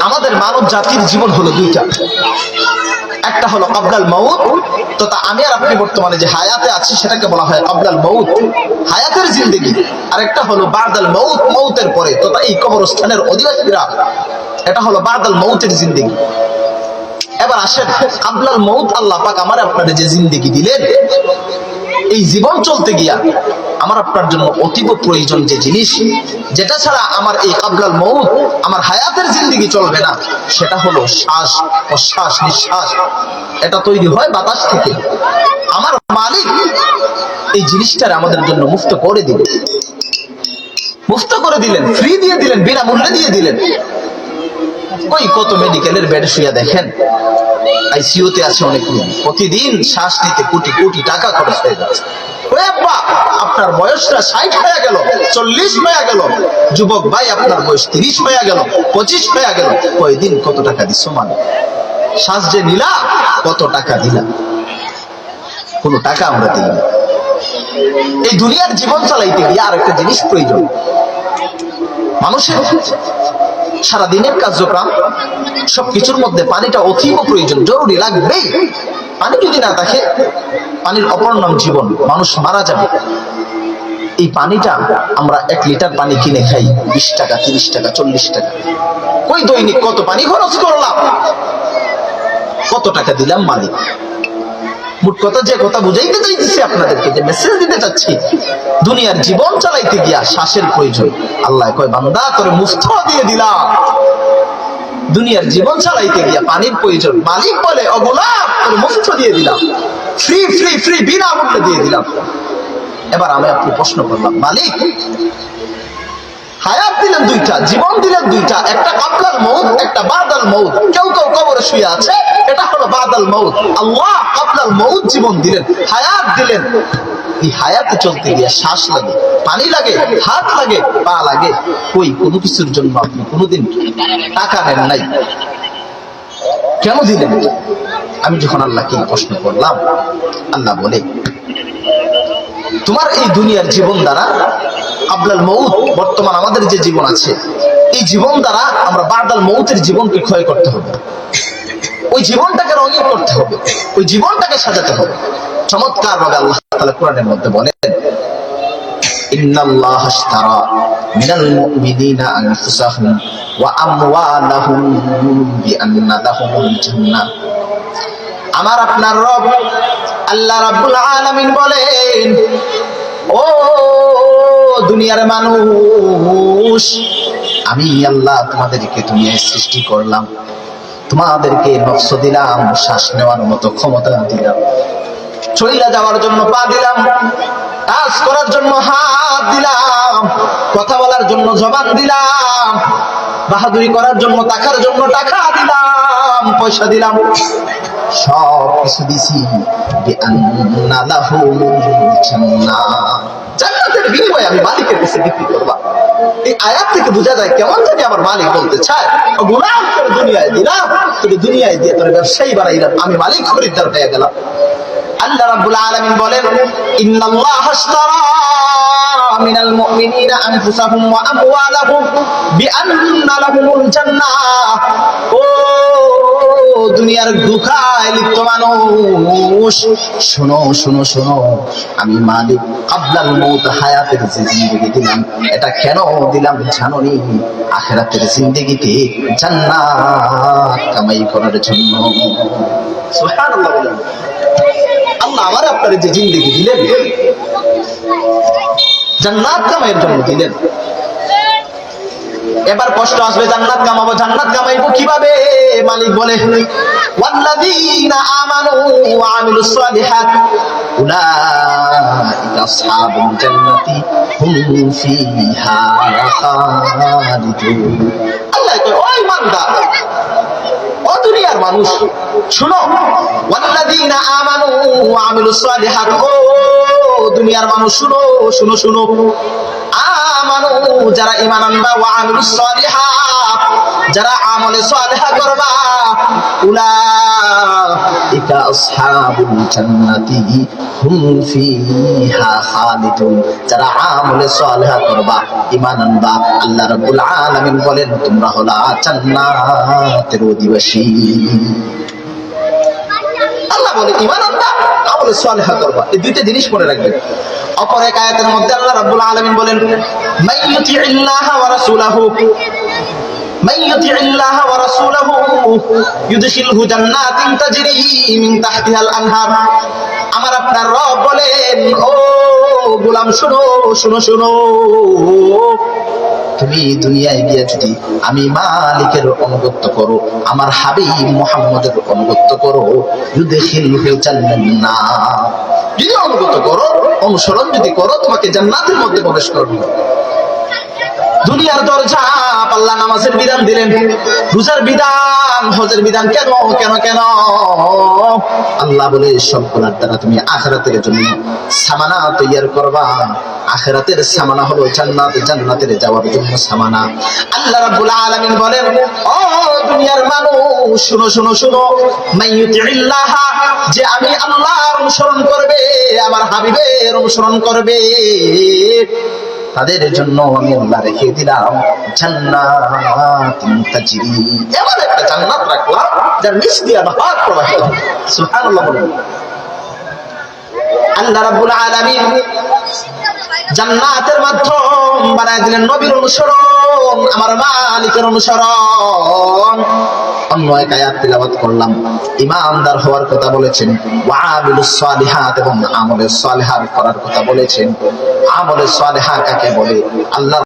আমাদের মানব জাতির জীবন হলো দুইটা, একটা হলো ক্বাবলাল মাউত, তো তা আমি আর আপনি বর্তমানে যে হায়াতে আছি সেটাকে বলা হয় ক্বাবলাল মাউত, হায়াতের জিন্দেগি। আর একটা হলো বাদাল মাউত, মৌতের পরে, তো তা এই কবরস্থানের অধিবাসীরা, এটা হলো বাদাল মাউতের জিন্দেগি। এবার আসেন, ক্বাবলাল মাউত আল্লাহ পাক আমার আপনাদের যে জিন্দেগি দিলেন, এই জীবন চলতে গিয়া আমার আপনার জন্য অতীব প্রয়োজন যে জিনিস, যেটা ছাড়া আমার এই ক্বাবলাল মাউত, আমার হায়াতের জিন্দেগি চলবে না, সেটা হলো শ্বাস প্রশ্বাস নিঃশ্বাস। এটা তৈরি হয় বাতাস থেকে। আমার মালিক এই জিনিসটার আমাদের জন্য মুক্ত করে দিলেন, মুক্ত করে দিলেন, ফ্রি দিয়ে দিলেন, বিনামূল্যে দিয়ে দিলেন। ওই কত মেডিকেলের বেডে শুয়ে দেখেন, আইসিইউতে আছে অনেক রোগী, প্রতিদিন শ্বাস নিতে কোটি কোটি টাকা খরচ হয়ে যাচ্ছে। আপনার বয়সটা 60 হয়ে গেল, 40 হয়ে গেল, যুবক ভাই আপনার বয়স 30 হয়ে গেল, 25 হয়ে গেল, কয়দিন কত টাকা দিচ্ছ? মানে শ্বাস যে নিলা, কত টাকা দিলা? কোনো টাকা আমরা দিই না। এই দুনিয়ার জীবন চালাইতে গিয়ে আর একটা জিনিস প্রয়োজন, মানুষের সারাদিনের কার্যক্রম সবকিছুর মধ্যে পানিটা অতীব প্রয়োজন, জরুরি, লাগবেই। পানি যদি না থাকে, পানির অপর নাম জীবন, মানুষ মারা যাবে। এই পানিটা আমরা 1 লিটার পানি কিনে খাই 20 টাকা, 30 টাকা, 40 টাকা। কই দৈনিক কত পানি খরচ করলাম, কত টাকা দিলাম মালিক? মোট কথা, যে কথা বুঝাইতে চাইতেছি আপনাদেরকে, যে মেসেজ দিতে চাচ্ছি, দুনিয়ার জীবন চালাইতে গিয়া শ্বাসের প্রয়োজন। আল্লাহ কয়, বান্দা তোরে মুফত দিয়ে দিলাম। দুনিয়ার জীবন চালাইতে গিয়া পানির প্রয়োজন, মালিক বলে, ও গোলাম তোরে মুফত দিয়ে দিলাম, ফ্রি ফ্রি ফ্রি, বিনামূল্যে দিয়ে দিলাম। এবার আমি আপনি প্রশ্ন করলাম, মালিক হায়াত দিলেন দুইটা, জীবন দিলেন দুইটা, একটা ক্বাবলাল মাউত, একটা বাদাল মাউত। কেউ কেউ কবরে শুয়ে আছে, এটা হলো বাদাল মাউত। আল্লাহ ক্বাবলাল মাউত জীবন দিলেন, হায়াত দিলেন। এই হায়াতে চলতে গিয়ে শ্বাস লাগে, পানি লাগে, হাত লাগে, পা লাগে। কই কোনো কিছুর জন্য আপনি কোনোদিন টাকা নেন নাই, কেন দিলেন? আমি যখন আল্লাহকে প্রশ্ন করলাম, আল্লাহ বলে, তোমার এই দুনিয়ার জীবন দ্বারা ক্বাবলাল মাউত, বর্তমান আমাদের যে জীবন আছে, এই জীবন দ্বারা আমরা বাদাল মাউতের জীবনকে ক্ষয় করতে হবে, ওই জীবনটাকে রঙিন করতে হবে, ওই জীবনটাকে সাজাতে হবে। চমৎকার ভাবে আল্লাহ তাআলা কোরআনের মধ্যে বলেন, ইন্নাল্লাহা আশতারা মিনাল মুমিনিনা আনফুসাহুম ওয়া আমওয়ালাহুম বিআন্না লাহুমুল জান্নাহ। আমার আপনার রব আল্লাহ রাব্বুল আলামিন বলেন, ও দুনিয়ার মানুষ, আমি আল্লাহ তোমাদেরকে দুনিয়ায় সৃষ্টি করলাম, তোমাদেরকে নফস দিলাম, শ্বাস নেওয়ার মতো ক্ষমতা দিলাম, চইলা যাওয়ার জন্য পা দিলাম, কাজ করার জন্য হাত দিলাম, কথা বলার জন্য জবান দিলাম, বাহাদুরি করার জন্য, টাকার জন্য টাকা দিলাম, পয়সা দিলাম, সব কিছু দিছি। জান্নাতের বিনিময়ে আমি মালিকের কাছে বিক্রি করবা। এই আয়াত থেকে বোঝা যায় কেমন জানি আমার মালিক বলতে চায়, গোলাম তোর দুনিয়ায় দিলাম, তোকে দুনিয়ায় দিয়ে তোর ব্যবসায়ী বানাইলাম, আমি মালিক খরিদ্দার হয়ে গেলাম। আল্লাহ রাব্বুল আলামিন বলেন, ইন্নাল্লাহা আশতারা মিনাল মুমিনিনা আনফুসাহুম ওয়া আমওয়ালাহুম বিআন্না লাহুমুল জান্নাহ। ও দুনিয়ার দুঃখায় লিপ্ত মানুষ, শোনো শোনো শোনো, আমি মালিক ক্বাবলাল মাউত, হায়াতের যে জিন্দেগি দিলাম, এটা কেন দিলাম জানোনি? আখিরাতের জিন্দেগিতে জান্নাত কামাই করার জন্য। সুবহানাল্লাহ বলেন। আল্লাহ আমার আপনার যে জিন্দেগি দিলেন, জান্নাত কামাইয়ের জন্য দিলেন। এবার কষ্ট আসবে, জান্নাত কামাবো, জান্নাত কামাইবো কিভাবে? মালিক বলে, ওয়াল্লাযীনা আমানু ওয়া আমিলুস সালিহাত উলাইকা আসহাবুল জান্নাতি হুম ফিহা খালিদুন। আল্লাহ কয়, ওই বান্দা, ও দুনিয়ার মানুষ, শুনো, ওয়াল্লাযীনা আমানু ওয়া আমিলুস সালিহাত, ও দুনিয়ার মানুষ শুনো শুনো শুনো, আমানু যারা ঈমান আনবা, ওয়া আমিলুস সালিহাত যারা আমলে সালেহা করবা উলাইকা আসহাবুল জান্নাতি হুম ফিহা খালিদুন। যারা আমলে সালেহা করবা, ঈমান আনবা, আল্লাহ রাব্বুল আলামিন বলেন তোমরা হলা জান্নাতের অধিবাসী। আল্লাহ বলে ঈমান আনবা, আমলে সালেহা করবা, এই দুইটা জিনিস মনে রাখবেন। অপর এক আয়াতের মধ্যে আল্লাহ রাব্বুল আলামিন বলেন মাইয়ুতিইল্লাহা ওয়া রাসূলাহু মাইয়ুতিইল্লাহা ওয়া রাসূলাহু ইউদখিলহু জান্নাতিন তাজরি মিন তাহতিহাল আনহার। আমার আপনার রব বলেন, ও গোলাম শোনো শোনো শোনো, তুমি দুনিয়ায় গিয়ে যদি আমি মালিকের অনুগত্য করো, আমার হাবিব মুহাম্মদের অনুগত্য করো, ইউদখিলহু জান্নাত, যদি অনুগত করো, অনুসরণ যদি করো, তোমাকে জান্নাতের মধ্যে প্রবেশ করবে। দুনিয়ার দরজা আল্লাহ নামাজের বিধান দিলেন, রোজার বিধান, হজের বিধান, কেন কেন কেন? আল্লাহ বলে সবগুলোর দ্বারা তুমি আখিরাতের জন্য সামানা তৈরি করবা। আখিরাতের সামানা হলো জান্নাত, জান্নাতের যাওয়ার জন্য সামানা। আল্লাহ রাব্বুল আলামিন বলেন, ও দুনিয়ার মানুষ শুনো শুনো শুনো, মাইয়ুতিইল্লাহ, যে আমি আল্লাহর অনুসরণ করবে, আমার হাবিবের অনুসরণ করবে, তাদের জন্য আমি আল্লাহ রেখে দিলাম জান্নাতুন তাজরি, এমন একটা জান্নাত রাখলাম যার নিচ দিয়ে নহর প্রবাহিত। সুবহানাল্লাহ বলেন। আল্লাহ রাব্বুল আলামিন জান্নাতের মাধ্যম বানায় দিলেন নবীর অনুসরণ, আমার মালিকের অনুসরণ। অন্য এক আয়াত তিলাওয়াত করলাম, ইমানদার হওয়ার কথা বলেছেন, ওয়া আমিলুস সালিহাত, এবং আমলে সালেহা করার কথা বলেছেন। আমলে সালেহা কাকে বলে? আল্লাহ